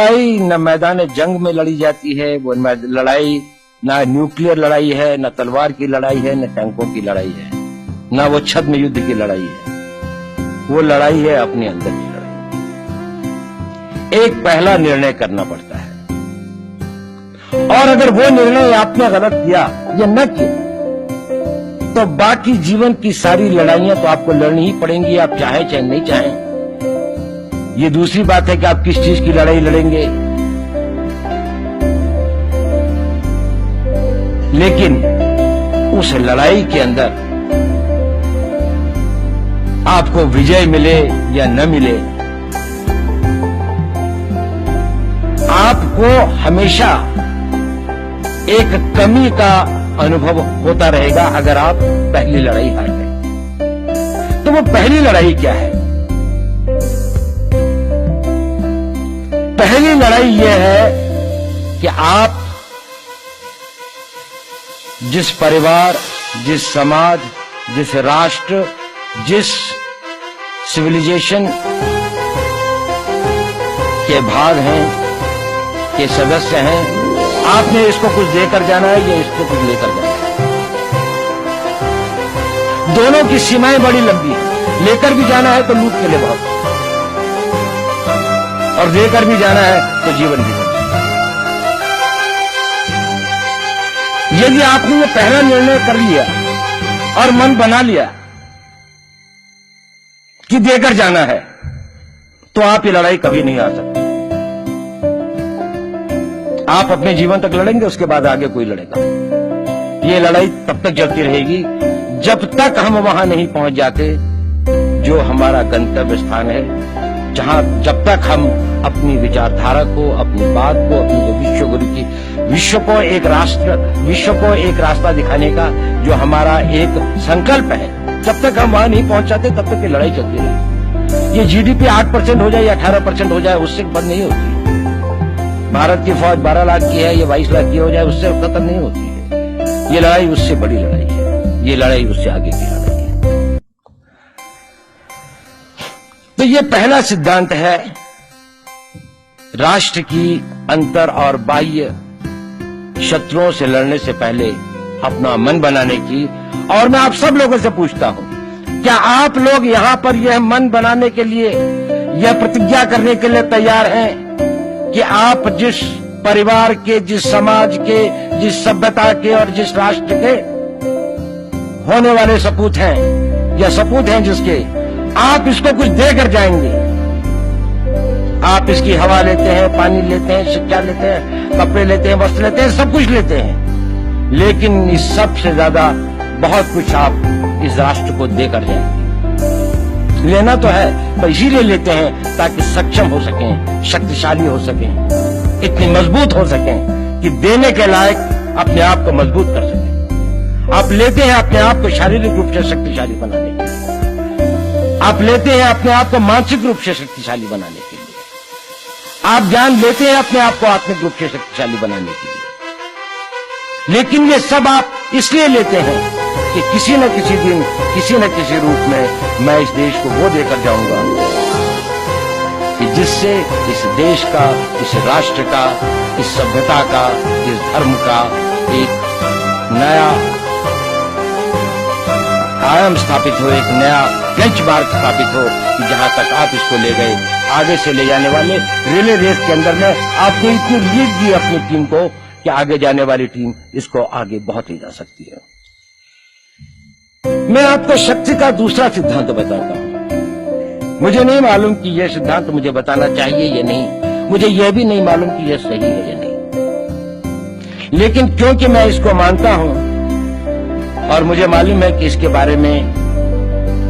लड़ाई न मैदान जंग में लड़ी जाती है, वो लड़ाई ना न्यूक्लियर लड़ाई है, न तलवार की लड़ाई है, न टैंकों की लड़ाई है, ना वो छद्म युद्ध की लड़ाई है। वो लड़ाई है अपने अंदर की लड़ाई। एक पहला निर्णय करना पड़ता है, और अगर वो निर्णय आपने गलत किया या न किया तो बाकी जीवन की सारी लड़ाइयां तो आपको लड़नी ही पड़ेंगी, आप चाहे चाहे नहीं चाहें। ये दूसरी बात है कि आप किस चीज की लड़ाई लड़ेंगे, लेकिन उस लड़ाई के अंदर आपको विजय मिले या न मिले, आपको हमेशा एक कमी का अनुभव होता रहेगा अगर आप पहली लड़ाई हार गए। तो वो पहली लड़ाई क्या है? पहली लड़ाई यह है कि आप जिस परिवार, जिस समाज, जिस राष्ट्र, जिस सिविलाइजेशन के भाग हैं, के सदस्य हैं, आपने इसको कुछ देकर जाना है या इसको कुछ लेकर जाना है। दोनों की सीमाएं बड़ी लंबी हैं। लेकर भी जाना है तो लूट के लिए बहुत, और देकर भी जाना है तो जीवन भी। यदि आपने ये पहला निर्णय कर लिया और मन बना लिया कि देकर जाना है, तो आप ये लड़ाई कभी नहीं आ सकते। आप अपने जीवन तक लड़ेंगे, उसके बाद आगे कोई लड़ेगा। ये लड़ाई तब तक चलती रहेगी जब तक हम वहां नहीं पहुंच जाते जो हमारा गंतव्य स्थान है, जब तक हम अपनी विचारधारा को, अपनी बात को, अपनी जो विश्व को एक रास्ता दिखाने का जो हमारा एक संकल्प है, जब तक हम वहां नहीं पहुंच जाते तब तक ये लड़ाई चलती रहेगी। ये जीडीपी 8% हो जाए या 18% हो जाए, उससे बंद नहीं होती। भारत की फौज 12 लाख की है या 22 लाख की हो जाए, उससे खत्म नहीं होती है। ये लड़ाई उससे बड़ी लड़ाई है, ये लड़ाई उससे आगे की लड़ाई है। तो ये पहला सिद्धांत है राष्ट्र की अंतर और बाह्य शत्रुओं से लड़ने से पहले अपना मन बनाने की। और मैं आप सब लोगों से पूछता हूं, क्या आप लोग यहां पर यह मन बनाने के लिए, यह प्रतिज्ञा करने के लिए तैयार हैं कि आप जिस परिवार के, जिस समाज के, जिस सभ्यता के और जिस राष्ट्र के होने वाले सपूत हैं, या सपूत हैं जिसके, आप इसको कुछ देकर जाएंगे? आप इसकी हवा लेते हैं, पानी लेते हैं, शिक्षा लेते हैं, कपड़े लेते हैं, वस्त्र लेते हैं, सब कुछ लेते हैं, लेकिन इस सब से ज्यादा बहुत कुछ आप इस राष्ट्र को देकर जाएंगे। लेना तो है, पर इसीलिए लेते हैं ताकि सक्षम हो सकें, शक्तिशाली हो सकें, इतनी मजबूत हो सकें कि देने के लायक अपने आप को मजबूत कर सकें। आप लेते हैं अपने आप को शारीरिक रूप से शक्तिशाली बनाने के लिए, आप लेते हैं अपने आप को मानसिक रूप से शक्तिशाली बनाने के लिए, आप ज्ञान लेते हैं अपने आप को आत्मिक रूप से शक्तिशाली बनाने के लिए। लेकिन ये सब आप इसलिए लेते हैं कि किसी न किसी दिन, किसी न किसी रूप में मैं इस देश को वो देकर जाऊंगा कि जिससे इस देश का, इस राष्ट्र का, इस सभ्यता का, इस धर्म का एक नया आयाम स्थापित हो, एक नया बेंचमार्क स्थापित हो कि जहां तक आप इसको ले गए, आगे से ले जाने वाले रिले रेस के अंदर में आपने इतनी लीड दी अपनी टीम को कि आगे जाने वाली टीम इसको आगे बहुत ले जा सकती है। मैं आपको शक्ति का दूसरा सिद्धांत बताता हूं। मुझे नहीं मालूम कि यह सिद्धांत मुझे बताना चाहिए या नहीं, मुझे यह भी नहीं मालूम कि यह सही है या नहीं, लेकिन क्योंकि मैं इसको मानता हूं और मुझे मालूम है कि इसके बारे में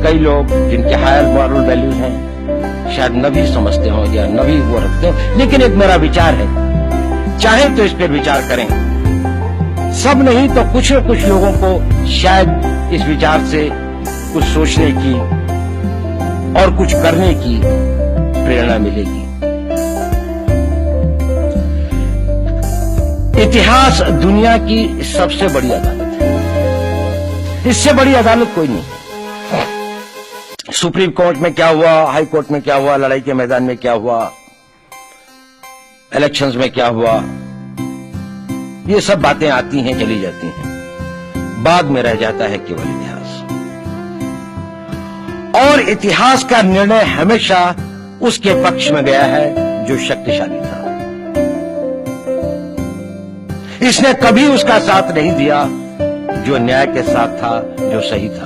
कई लोग जिनके हायर मॉरल वैल्यूज हैं शायद न भी समझते हो या न भी वो रखते हो, लेकिन एक मेरा विचार है, चाहे तो इस पर विचार करें। सब नहीं तो कुछ न कुछ लोगों को शायद इस विचार से कुछ सोचने की और कुछ करने की प्रेरणा मिलेगी। इतिहास दुनिया की सबसे बड़ी अदालत है, इससे बड़ी अदालत कोई नहीं है। सुप्रीम कोर्ट में क्या हुआ, हाई कोर्ट में क्या हुआ, लड़ाई के मैदान में क्या हुआ, इलेक्शंस में क्या हुआ, ये सब बातें आती हैं, चली जाती हैं, बाद में रह जाता है केवल इतिहास। और इतिहास का निर्णय हमेशा उसके पक्ष में गया है जो शक्तिशाली था। इसने कभी उसका साथ नहीं दिया जो न्याय के साथ था, जो सही था।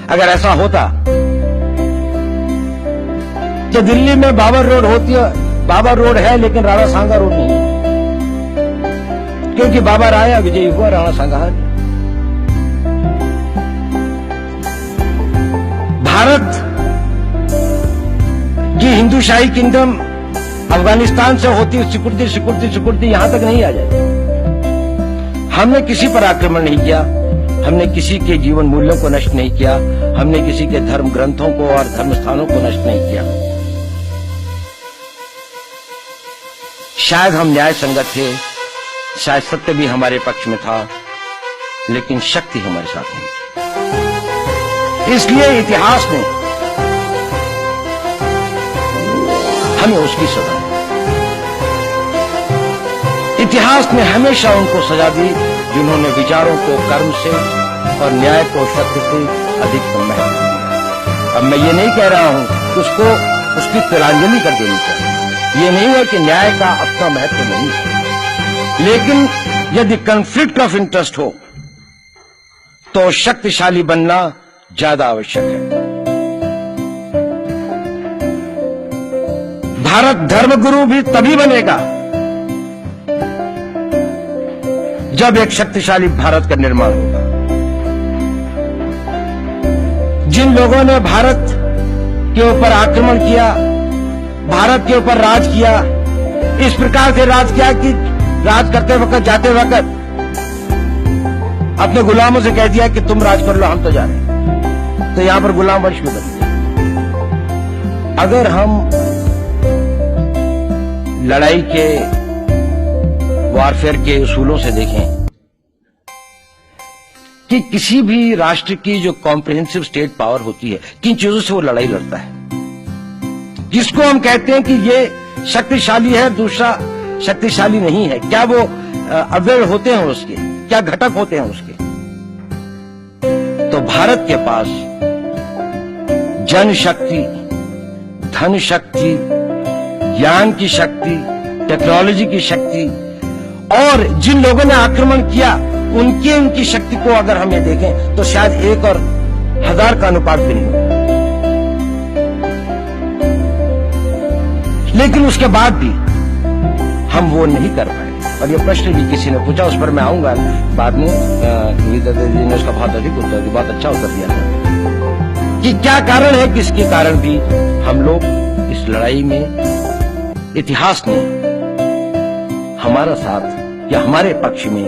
अगर ऐसा होता कि दिल्ली में बाबर रोड होती है, बाबर रोड है लेकिन राणा सांगा रोड नहीं है, क्योंकि बाबर आया, विजयी हुआ, राणा सांगा हार गया। भारत की हिंदूशाही किंगडम अफगानिस्तान से होती सिकुड़ती सिकुड़ती सिकुड़ती यहां तक नहीं आ जाती। हमने किसी पर आक्रमण नहीं किया, हमने किसी के जीवन मूल्यों को नष्ट नहीं किया, हमने किसी के धर्म ग्रंथों को और धर्म स्थानों को नष्ट नहीं किया। शायद हम न्याय संगत थे, शायद सत्य भी हमारे पक्ष में था, लेकिन शक्ति हमारे साथ नहीं थी। इसलिए इतिहास ने हमें उसकी सजा दी। इतिहास ने हमेशा उनको सजा दी जिन्होंने विचारों को कर्म से और न्याय को सत्य से अधिक महत्व दिया। अब मैं ये नहीं कह रहा हूं कि उसको उसकी तिलांजलि कर देनी चाहिए, ये नहीं है कि न्याय का अपना महत्व नहीं है, लेकिन यदि कॉन्फ्लिक्ट ऑफ इंटरेस्ट हो तो शक्तिशाली बनना ज्यादा आवश्यक है। भारत धर्मगुरु भी तभी बनेगा जब एक शक्तिशाली भारत का निर्माण होगा। जिन लोगों ने भारत के ऊपर आक्रमण किया, भारत के ऊपर राज किया, इस प्रकार से राज किया कि राज करते वक्त, जाते वक्त अपने गुलामों से कह दिया कि तुम राज कर लो, हम तो जा रहे हैं, तो यहां पर गुलाम वंश में बन गया। अगर हम लड़ाई के वॉरफेयर के उसूलों से देखें कि किसी भी राष्ट्र की जो कॉम्प्रिहेंसिव स्टेट पावर होती है, किन चीजों से वो लड़ाई लड़ता है, जिसको हम कहते हैं कि ये शक्तिशाली है, दूसरा शक्तिशाली नहीं है, क्या वो अवयव होते हैं उसके, क्या घटक होते हैं उसके। तो भारत के पास जनशक्ति, धन शक्ति, ज्ञान की शक्ति, टेक्नोलॉजी की शक्ति, और जिन लोगों ने आक्रमण किया उनकी शक्ति को अगर हम ये देखें तो शायद 1 और 1000 का अनुपात भी नहीं होगा। लेकिन उसके बाद भी हम वो नहीं कर पाए। और ये प्रश्न भी किसी ने पूछा, उस पर मैं आऊंगा बाद में। विनीता जी ने उसका बहुत अधिक उत्तर दिया, बहुत अच्छा उत्तर दिया था कि क्या कारण है कि इसके कारण भी हम लोग इस लड़ाई में इतिहास ने हमारा साथ या हमारे पक्ष में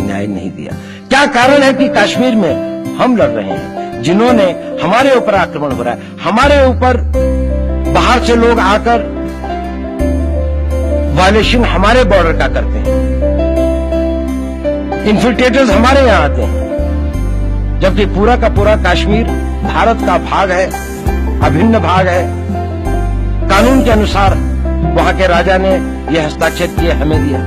न्याय नहीं दिया। क्या कारण है कि कश्मीर में हम लड़ रहे हैं, जिन्होंने हमारे ऊपर आक्रमण हो रहा है, हमारे ऊपर बाहर से लोग आकर वायलेशन हमारे बॉर्डर का करते हैं, इन्फिल्ट्रेटर्स हमारे यहां आते हैं, जबकि पूरा का पूरा कश्मीर भारत का भाग है, अभिन्न भाग है। कानून के अनुसार वहां के राजा ने यह हस्ताक्षर किए, हमें दिया।